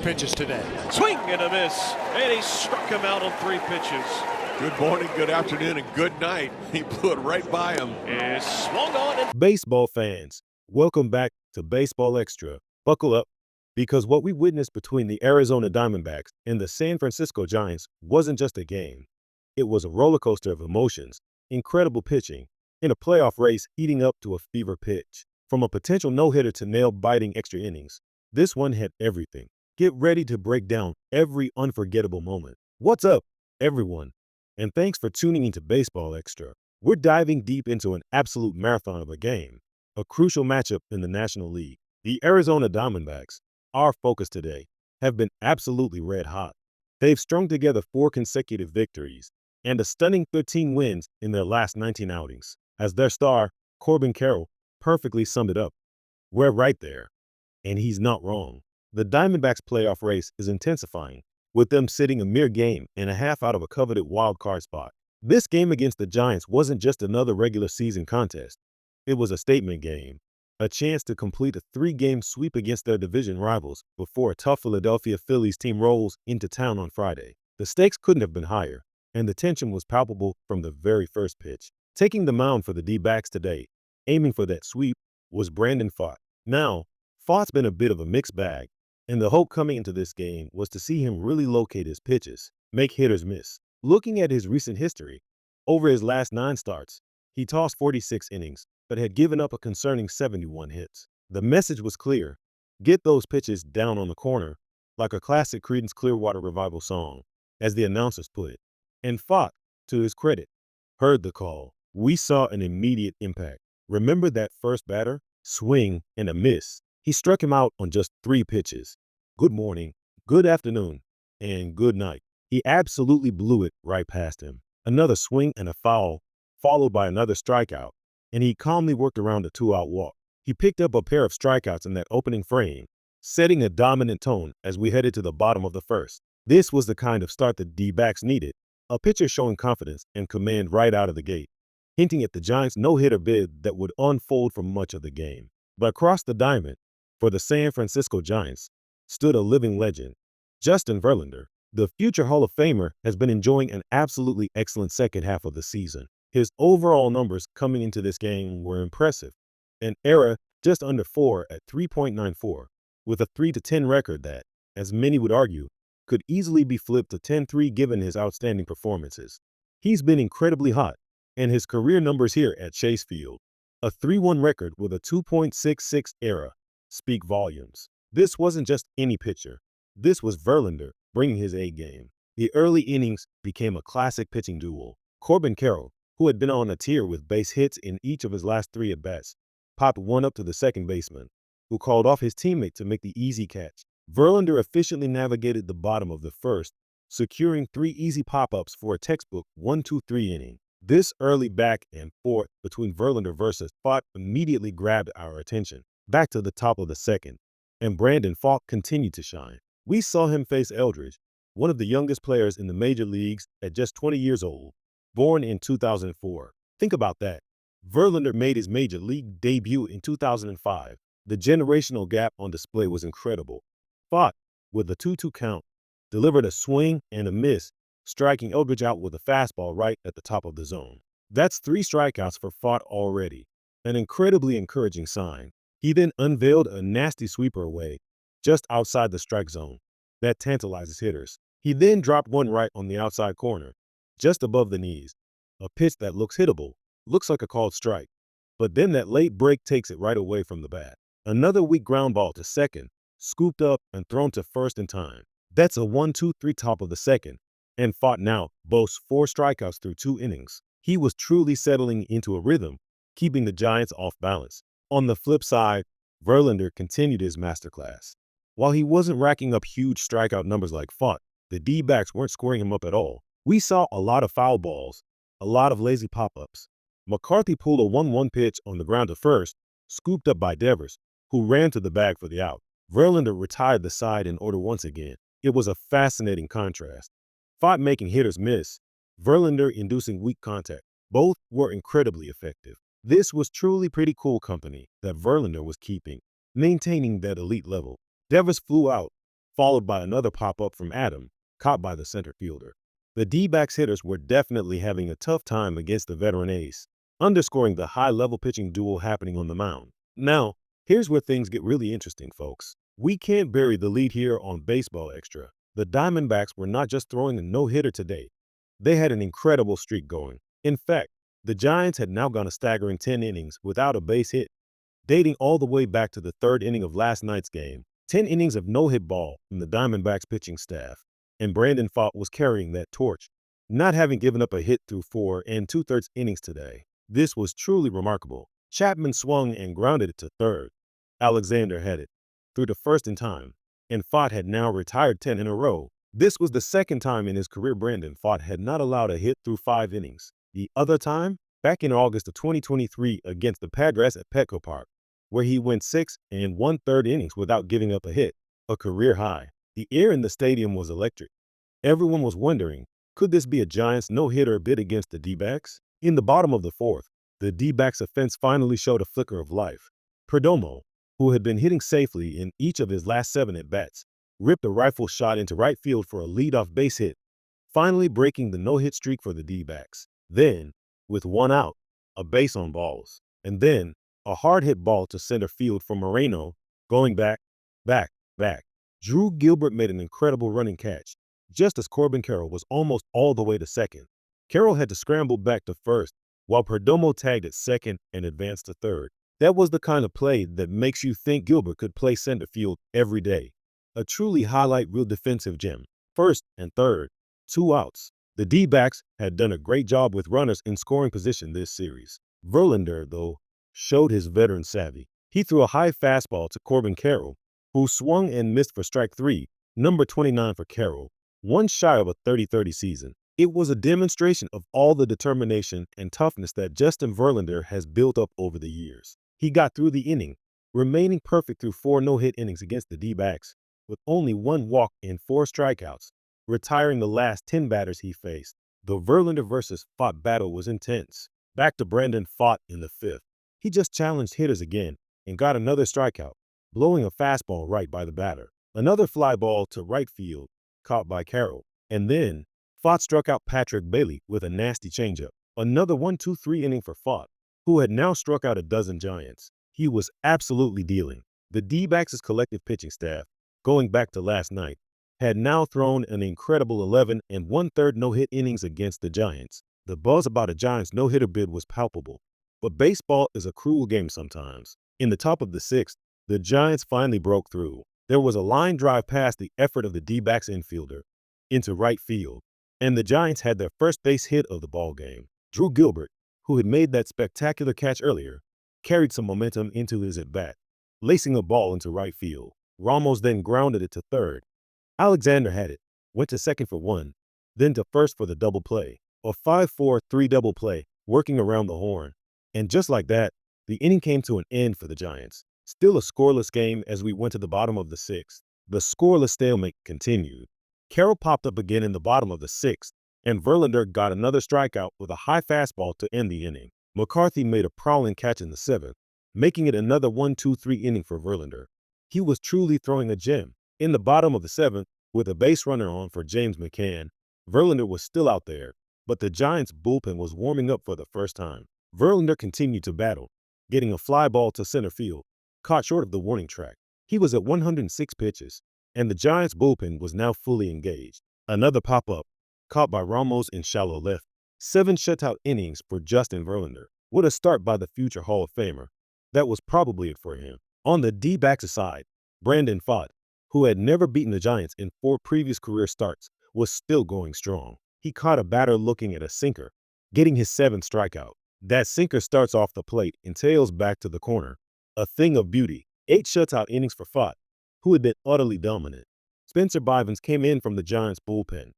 pitches today. Swing and a miss, and he struck him out on 3 pitches. Good morning, good afternoon, and good night. He blew it right by him. Is swung on and Baseball fans, welcome back to Baseball Extra. Buckle up, because what we witnessed between the Arizona Diamondbacks and the San Francisco Giants wasn't just a game. It was a roller coaster of emotions, incredible pitching, and a playoff race heating up to a fever pitch. From a potential no-hitter to nail-biting extra innings, this one had everything. Get ready to break down every unforgettable moment. What's up, everyone? And thanks for tuning into Baseball Extra. We're diving deep into an absolute marathon of a game, a crucial matchup in the National League. The Arizona Diamondbacks, our focus today, have been absolutely red hot. They've strung together 4 consecutive victories and a stunning 13 wins in their last 19 outings. As their star, Corbin Carroll, perfectly summed it up. We're right there. And he's not wrong. The Diamondbacks' playoff race is intensifying, with them sitting a mere game and a half out of a coveted wild card spot. This game against the Giants wasn't just another regular season contest. It was a statement game, a chance to complete a 3-game sweep against their division rivals before a tough Philadelphia Phillies team rolls into town on Friday. The stakes couldn't have been higher, and the tension was palpable from the very first pitch. Taking the mound for the D-backs today, aiming for that sweep, was Brandon Pfaadt. Now, Pfaadt's been a bit of a mixed bag, and the hope coming into this game was to see him really locate his pitches, make hitters miss. Looking at his recent history, over his last 9 starts, he tossed 46 innings, but had given up a concerning 71 hits. The message was clear: get those pitches down on the corner, like a classic Creedence Clearwater Revival song, as the announcers put it. And Pfaadt, to his credit, heard the call. We saw an immediate impact. Remember that first batter? Swing and a miss. He struck him out on just 3 pitches. Good morning, good afternoon, and good night. He absolutely blew it right past him. Another swing and a foul, followed by another strikeout, and he calmly worked around a 2-out walk. He picked up a pair of strikeouts in that opening frame, setting a dominant tone as we headed to the bottom of the first. This was the kind of start the D-backs needed, a pitcher showing confidence and command right out of the gate, hinting at the Giants' no-hitter bid that would unfold for much of the game. But across the diamond, for the San Francisco Giants, stood a living legend, Justin Verlander. The future Hall of Famer has been enjoying an absolutely excellent second half of the season. His overall numbers coming into this game were impressive. An ERA just under 4 at 3.94, with a 3-10 record that, as many would argue, could easily be flipped to 10-3 given his outstanding performances. He's been incredibly hot, and his career numbers here at Chase Field, a 3-1 record with a 2.66 ERA, speak volumes. This wasn't just any pitcher. This was Verlander bringing his A game. The early innings became a classic pitching duel. Corbin Carroll, who had been on a tear with base hits in each of his last 3 at-bats, popped one up to the second baseman, who called off his teammate to make the easy catch. Verlander efficiently navigated the bottom of the first, securing 3 easy pop-ups for a textbook 1-2-3 inning. This early back and forth between Verlander versus Pfaadt immediately grabbed our attention. Back to the top of the second, and Brandon Pfaadt continued to shine. We saw him face Eldridge, one of the youngest players in the major leagues at just 20 years old, born in 2004. Think about that. Verlander made his major league debut in 2005. The generational gap on display was incredible. Pfaadt, with a 2-2 count, delivered a swing and a miss, striking Eldridge out with a fastball right at the top of the zone. That's 3 strikeouts for Pfaadt already, an incredibly encouraging sign. He then unveiled a nasty sweeper away, just outside the strike zone. That tantalizes hitters. He then dropped one right on the outside corner, just above the knees. A pitch that looks hittable, looks like a called strike. But then that late break takes it right away from the bat. Another weak ground ball to second, scooped up and thrown to first in time. That's a 1-2-3 top of the second, and Pfaadt now boasts 4 strikeouts through 2 innings. He was truly settling into a rhythm, keeping the Giants off balance. On the flip side, Verlander continued his masterclass. While he wasn't racking up huge strikeout numbers like Pfaadt, the D-backs weren't scoring him up at all. We saw a lot of foul balls, a lot of lazy pop-ups. McCarthy pulled a 1-1 pitch on the ground to first, scooped up by Devers, who ran to the bag for the out. Verlander retired the side in order once again. It was a fascinating contrast. Pfaadt making hitters miss, Verlander inducing weak contact. Both were incredibly effective. This was truly pretty cool company that Verlander was keeping, maintaining that elite level. Devers flew out, followed by another pop-up from Adam, caught by the center fielder. The D-backs hitters were definitely having a tough time against the veteran ace, underscoring the high-level pitching duel happening on the mound. Now, here's where things get really interesting, folks. We can't bury the lead here on Baseball Extra. The Diamondbacks were not just throwing a no-hitter today. They had an incredible streak going. In fact, the Giants had now gone a staggering 10 innings without a base hit, dating all the way back to the third inning of last night's game. 10 innings of no-hit ball from the Diamondbacks pitching staff, and Brandon Pfaadt was carrying that torch, not having given up a hit through 4 and 2/3 innings today. This was truly remarkable. Chapman swung and grounded it to third. Alexander had it through the first in time, and Pfaadt had now retired 10 in a row. This was the second time in his career Brandon Pfaadt had not allowed a hit through 5 innings. The other time, back in August of 2023 against the Padres at Petco Park, where he went 6 and 1/3 innings without giving up a hit, a career high. The air in the stadium was electric. Everyone was wondering, could this be a Giants no-hitter bid against the D-backs? In the bottom of the fourth, the D-backs offense finally showed a flicker of life. Perdomo, who had been hitting safely in each of his last 7 at-bats, ripped a rifle shot into right field for a leadoff base hit, finally breaking the no-hit streak for the D-backs. Then, with 1 out, a base on balls, and then a hard-hit ball to center field from Moreno, going back. Drew Gilbert made an incredible running catch, just as Corbin Carroll was almost all the way to second. Carroll had to scramble back to first, while Perdomo tagged at second and advanced to third. That was the kind of play that makes you think Gilbert could play center field every day. A truly highlight reel defensive gem. First and third, 2 outs. The D-backs had done a great job with runners in scoring position this series. Verlander, though, showed his veteran savvy. He threw a high fastball to Corbin Carroll, who swung and missed for strike 3, number 29 for Carroll, one shy of a 30-30 season. It was a demonstration of all the determination and toughness that Justin Verlander has built up over the years. He got through the inning, remaining perfect through 4 no-hit innings against the D-backs, with only 1 walk and 4 strikeouts, retiring the last 10 batters he faced. The Verlander versus Pfaadt battle was intense. Back to Brandon Pfaadt in the 5th. He just challenged hitters again and got another strikeout, blowing a fastball right by the batter. Another fly ball to right field, caught by Carroll. And then, Pfaadt struck out Patrick Bailey with a nasty changeup. Another 1-2-3 inning for Pfaadt, who had now struck out a dozen Giants. He was absolutely dealing. The D-backs' collective pitching staff, going back to last night, had now thrown an incredible 11 and 1/3 no-hit innings against the Giants. The buzz about a Giants no-hitter bid was palpable. But baseball is a cruel game sometimes. In the top of the 6th, the Giants finally broke through. There was a line drive past the effort of the D-backs infielder into right field, and the Giants had their first base hit of the ballgame. Drew Gilbert, who had made that spectacular catch earlier, carried some momentum into his at-bat, lacing a ball into right field. Ramos then grounded it to third. Alexander had it, went to second for 1, then to first for the double play, a 5-4-3 double play, working around the horn. And just like that, the inning came to an end for the Giants. Still a scoreless game as we went to the bottom of the 6th. The scoreless stalemate continued. Carroll popped up again in the bottom of the 6th, and Verlander got another strikeout with a high fastball to end the inning. McCarthy made a prowling catch in the 7th, making it another 1-2-3 inning for Verlander. He was truly throwing a gem. In the bottom of the 7th, with a base runner on for James McCann, Verlander was still out there, but the Giants' bullpen was warming up for the first time. Verlander continued to battle, getting a fly ball to center field, caught short of the warning track. He was at 106 pitches, and the Giants' bullpen was now fully engaged. Another pop-up, caught by Ramos in shallow left. 7 shutout innings for Justin Verlander. What a start by the future Hall of Famer. That was probably it for him. On the D-backs side, Brandon Pfaadt, who had never beaten the Giants in 4 previous career starts, was still going strong. He caught a batter looking at a sinker, getting his 7th strikeout. That sinker starts off the plate and tails back to the corner. A thing of beauty. 8 shutout innings for Pfaadt, who had been utterly dominant. Spencer Bivens came in from the Giants' bullpen.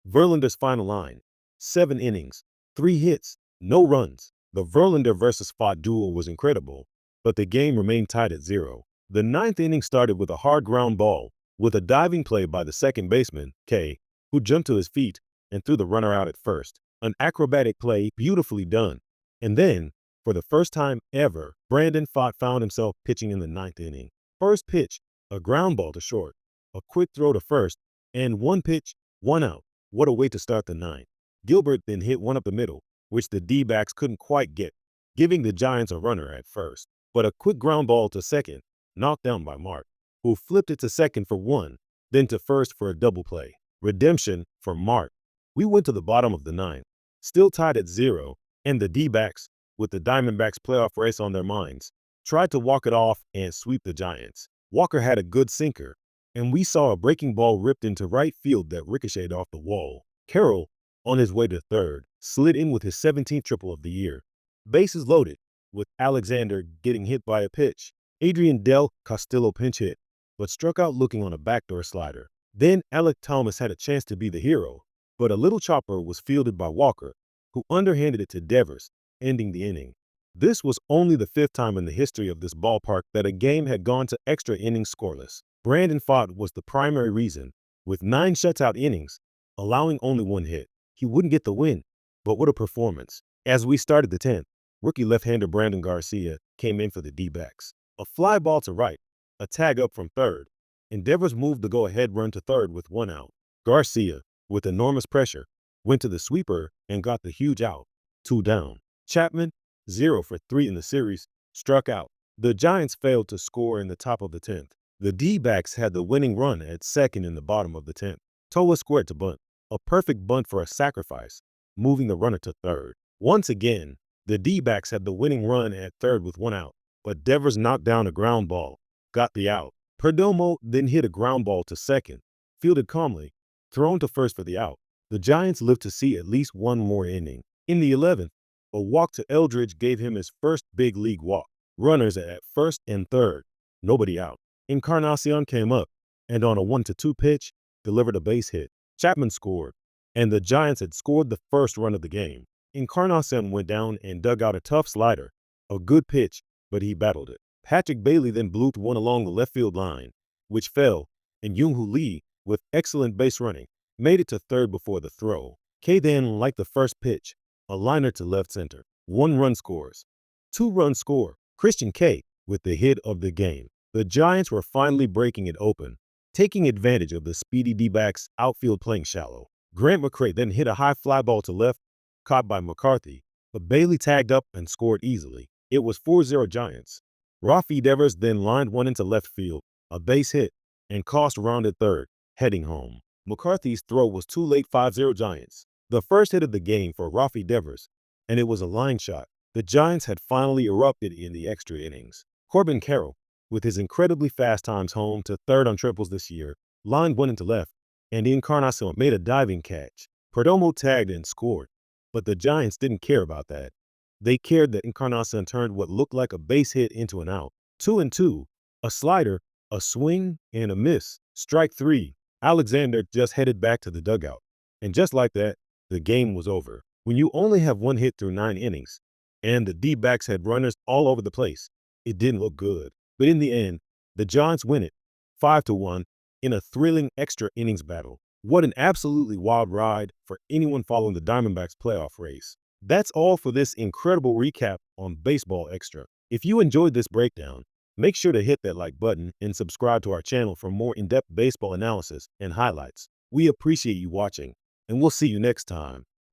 Verlander's final line: 7 innings, 3 hits, no runs. The Verlander versus Pfaadt duel was incredible, but the game remained tied at 0. The 9th inning started with a hard ground ball, with a diving play by the second baseman, K, who jumped to his feet and threw the runner out at first. An acrobatic play, beautifully done. And then, for the first time ever, Brandon Pfaadt found himself pitching in the 9th inning. First pitch, a ground ball to short. a quick throw to first, and one pitch, one out. What a way to start the ninth. Gilbert then hit one up the middle, which the D-backs couldn't quite get, giving the Giants a runner at first. But a quick ground ball to second, knocked down by Mark, who flipped it to second for one, then to first for a double play. Redemption for Mark. We went to the bottom of the ninth, still tied at 0, and the D-backs, with the Diamondbacks playoff race on their minds, tried to walk it off and sweep the Giants. Walker had a good sinker, and we saw a breaking ball ripped into right field that ricocheted off the wall. Carroll, on his way to third, slid in with his 17th triple of the year. Bases loaded, with Alexander getting hit by a pitch. Adrian Del Castillo pinch hit, but struck out looking on a backdoor slider. Then Alec Thomas had a chance to be the hero, but a little chopper was fielded by Walker, who underhanded it to Devers, ending the inning. This was only the 5th time in the history of this ballpark that a game had gone to extra innings scoreless. Brandon Pfaadt was the primary reason, with 9 shutout innings, allowing only 1 hit. He wouldn't get the win, but what a performance. As we started the 10th, rookie left-hander Brandon Garcia came in for the D-backs. A fly ball to right, a tag up from third, and Devers moved the go-ahead run to third with 1 out. Garcia, with enormous pressure, went to the sweeper and got the huge out, 2 down. Chapman, 0 for 3 in the series, struck out. The Giants failed to score in the top of the 10th. The D-backs had the winning run at second in the bottom of the 10th. Toa squared to bunt, a perfect bunt for a sacrifice, moving the runner to third. Once again, the D-backs had the winning run at third with 1 out, but Devers knocked down a ground ball, got the out. Perdomo then hit a ground ball to second, fielded calmly, thrown to first for the out. The Giants lived to see at least one more inning. In the 11th, a walk to Eldridge gave him his first big league walk. Runners at first and third, nobody out. Encarnacion came up, and on a 1-2 pitch, delivered a base hit. Chapman scored, and the Giants had scored the first run of the game. Encarnacion went down and dug out a tough slider, a good pitch, but he battled it. Patrick Bailey then blew one along the left field line, which fell, and Young-Hoo Lee, with excellent base running, made it to third before the throw. K then, like the first pitch, a liner to left center. 1 run scores. 2 runs score. Christian K with the hit of the game. The Giants were finally breaking it open, taking advantage of the speedy D-backs outfield playing shallow. Grant McCray then hit a high fly ball to left, caught by McCarthy, but Bailey tagged up and scored easily. It was 4-0 Giants. Rafi Devers then lined one into left field, a base hit, and Cost rounded third, heading home. McCarthy's throw was too late, 5-0 Giants. The first hit of the game for Rafi Devers, and it was a line shot. The Giants had finally erupted in the extra innings. Corbin Carroll, with his incredibly fast times home to third on triples this year, lined one into left, and Encarnacion made a diving catch. Perdomo tagged and scored, but the Giants didn't care about that. They cared that Encarnacion turned what looked like a base hit into an out. 2-2, a slider, a swing, and a miss. Strike 3. Alexander just headed back to the dugout. And just like that, the game was over. When you only have 1 hit through 9 innings, and the D-backs had runners all over the place, it didn't look good. But in the end, the Giants win it, 5-1, in a thrilling extra innings battle. What an absolutely wild ride for anyone following the Diamondbacks playoff race. That's all for this incredible recap on Baseball Extra. If you enjoyed this breakdown, make sure to hit that like button and subscribe to our channel for more in-depth baseball analysis and highlights. We appreciate you watching, and we'll see you next time.